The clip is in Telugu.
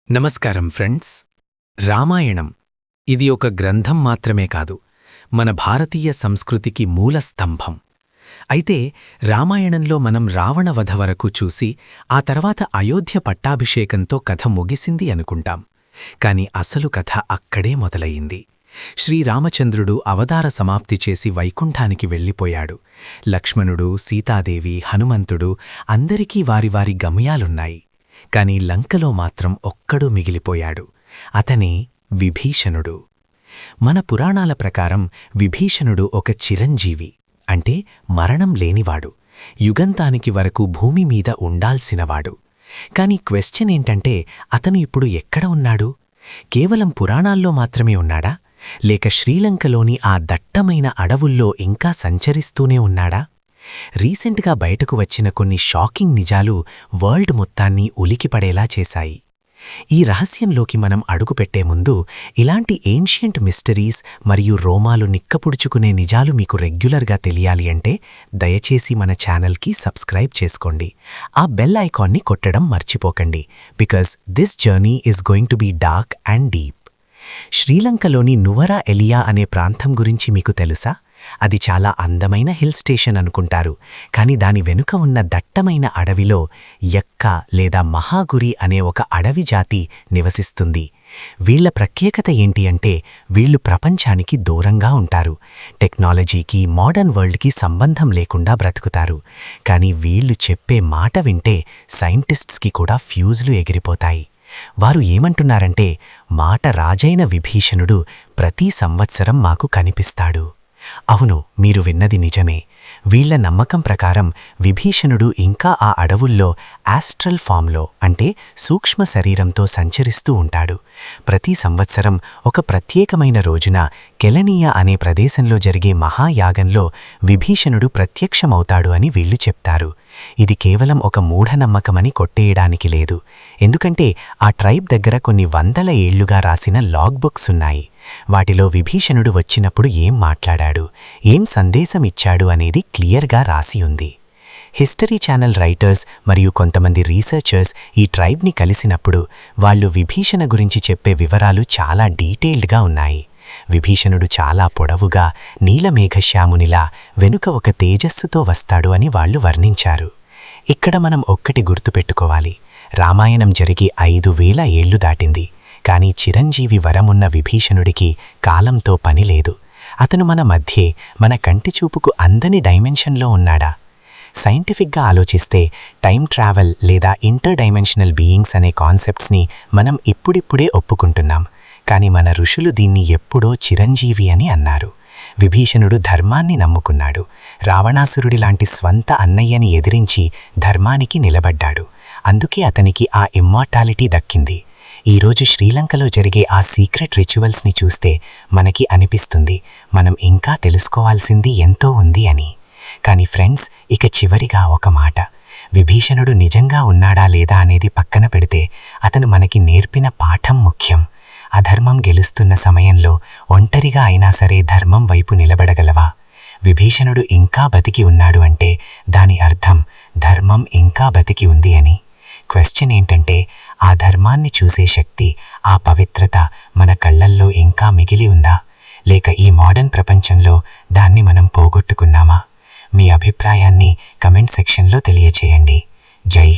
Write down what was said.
నమస్కారం ఫ్రెండ్స్. రామాయణం ఇది ఒక గ్రంథం మాత్రమే కాదు, మన భారతీయ సంస్కృతికి మూల స్తంభం. అయితే రామాయణంలో మనం రావణ వధ వరకు చూసి ఆ తర్వాత అయోధ్య పట్టాభిషేకంతో కథ ముగిసింది అనుకుంటాం. కాని అసలు కథ అక్కడే మొదలయింది. శ్రీరామచంద్రుడు అవతార సమాప్తి చేసి వైకుంఠానికి వెళ్ళిపోయాడు. లక్ష్మణుడు, సీతాదేవి, హనుమంతుడు అందరికీ వారి వారి గమ్యాలున్నాయి. కాని లంకలో మాత్రం ఒక్కడు మిగిలిపోయాడు. అతనే విభీషణుడు. మన పురాణాల ప్రకారం విభీషణుడు ఒక చిరంజీవి, అంటే మరణం లేనివాడు, యుగంతానికి వరకు భూమి మీద ఉండాల్సినవాడు. కాని క్వెశ్చన్ ఏంటంటే, అతను ఇప్పుడు ఎక్కడ ఉన్నాడు? కేవలం పురాణాల్లో మాత్రమే ఉన్నాడా, లేక శ్రీలంకలోని ఆ దట్టమైన అడవుల్లో ఇంకా సంచరిస్తూనే ఉన్నాడా? రీసెంట్గా బయటకు వచ్చిన కొన్ని షాకింగ్ నిజాలు వరల్డ్ మొత్తాన్ని ఉలికిపడేలా చేశాయి. ఈ రహస్యంలోకి మనం అడుగుపెట్టే ముందు ఇలాంటి ఏన్షియంట్ మిస్టరీస్ మరియు రోమాలు నిక్కపుడుచుకునే నిజాలు మీకు రెగ్యులర్గా తెలియాలి అంటే దయచేసి మన ఛానల్కి సబ్స్క్రైబ్ చేసుకోండి. ఆ బెల్ ఐకాన్ని కొట్టడం మర్చిపోకండి. Because this journey is going to be dark and deep. శ్రీలంకలోని నువరా ఎలియా అనే ప్రాంతం గురించి మీకు తెలుసా? అది చాలా అందమైన హిల్ స్టేషన్ అనుకుంటారు, కాని దాని వెనుక ఉన్న దట్టమైన అడవిలో యక్క లేదా మహాగురి అనే ఒక అడవి జాతి నివసిస్తుంది. వీళ్ల ప్రత్యేకత ఏంటి అంటే, వీళ్లు ప్రపంచానికి దూరంగా ఉంటారు. టెక్నాలజీకి, మోడర్న్ వరల్డ్కి సంబంధం లేకుండా బ్రతుకుతారు. కాని వీళ్లు చెప్పే మాట వింటే సైంటిస్ట్స్కి కూడా ఫ్యూజులు ఎగిరిపోతాయి. వారు ఏమంటున్నారంటే, మాట రాజైన విభీషణుడు ప్రతి సంవత్సరం మాకు కనిపిస్తాడు. అవును, మీరు విన్నది నిజమే. వీళ్ల నమ్మకం ప్రకారం విభీషణుడు ఇంకా ఆ అడవుల్లో ఆస్ట్రల్ ఫామ్లో, అంటే సూక్ష్మ శరీరంతో సంచరిస్తూ ఉంటాడు. ప్రతి సంవత్సరం ఒక ప్రత్యేకమైన రోజున కెలనీయ అనే ప్రదేశంలో జరిగే మహాయాగంలో విభీషణుడు ప్రత్యక్షమవుతాడు అని వీళ్లు చెప్తారు. ఇది కేవలం ఒక మూఢనమ్మకమని కొట్టేయడానికి లేదు. ఎందుకంటే ఆ ట్రైబ్ దగ్గర కొన్ని వందల ఏళ్లుగా రాసిన లాగ్ బుక్స్ ఉన్నాయి. వాటిలో విభీషణుడు వచ్చినప్పుడు ఏం మాట్లాడాడు, ఏం సందేశం ఇచ్చాడు అనేది క్లియర్గా రాసి ఉంది. హిస్టరీ ఛానల్ రైటర్స్ మరియు కొంతమంది రీసెర్చర్స్ ఈ ట్రైబ్ని కలిసినప్పుడు వాళ్ళు విభీషణ గురించి చెప్పే వివరాలు చాలా డీటెయిల్డ్గా ఉన్నాయి. విభీషణుడు చాలా పొడవుగా, నీలమేఘశ్యామునిలా వెనుక ఒక తేజస్సుతో వస్తాడు అని వాళ్ళు వర్ణించారు. ఇక్కడ మనం ఒక్కటి గుర్తుపెట్టుకోవాలి. రామాయణం జరిగి 5000 ఏళ్లు దాటింది. కాని చిరంజీవి వరమున్న విభీషణుడికి కాలంతో పని లేదు. అతను మన మధ్యే, మన కంటిచూపుకు అందని డైమెన్షన్లో ఉన్నాడా? సైంటిఫిక్గా ఆలోచిస్తే టైం ట్రావెల్ లేదా ఇంటర్ డైమెన్షనల్ బీయింగ్స్ అనే కాన్సెప్ట్స్ని మనం ఇప్పుడిప్పుడే ఒప్పుకుంటున్నాం. కాని మన ఋషులు దీన్ని ఎప్పుడో చిరంజీవి అని అన్నారు. విభీషణుడు ధర్మాన్ని నమ్ముకున్నాడు. రావణాసురుడిలాంటి స్వంత అన్నయ్యని ఎదిరించి ధర్మానికి నిలబడ్డాడు. అందుకే అతనికి ఆ ఇమ్మార్టాలిటీ దక్కింది. ఈరోజు శ్రీలంకలో జరిగే ఆ సీక్రెట్ రిచువల్స్ని చూస్తే మనకి అనిపిస్తుంది, మనం ఇంకా తెలుసుకోవాల్సింది ఎంతో ఉంది అని. కాని ఫ్రెండ్స్, ఇక చివరిగా ఒక మాట. విభీషణుడు నిజంగా ఉన్నాడా లేదా అనేది పక్కన పెడితే అతను మనకి నేర్పిన పాఠం ముఖ్యం. అధర్మం గెలుస్తున్న సమయంలో ఒంటరిగా అయినా సరే ధర్మం వైపు నిలబడగలవా? విభీషణుడు ఇంకా బతికి ఉన్నాడు అంటే దాని అర్థం ధర్మం ఇంకా బతికి ఉంది అని. క్వశ్చన్ ఏంటంటే, ఆ ధర్మాన్ని చూసే శక్తి, ఆ పవిత్రత మన కళ్ళల్లో ఇంకా మిగిలి ఉందా, లేక ఈ మోడర్న్ ప్రపంచంలో దాన్ని మనం పోగొట్టుకున్నామా? మీ అభిప్రాయాన్ని కమెంట్ సెక్షన్లో తెలియచేయండి. జై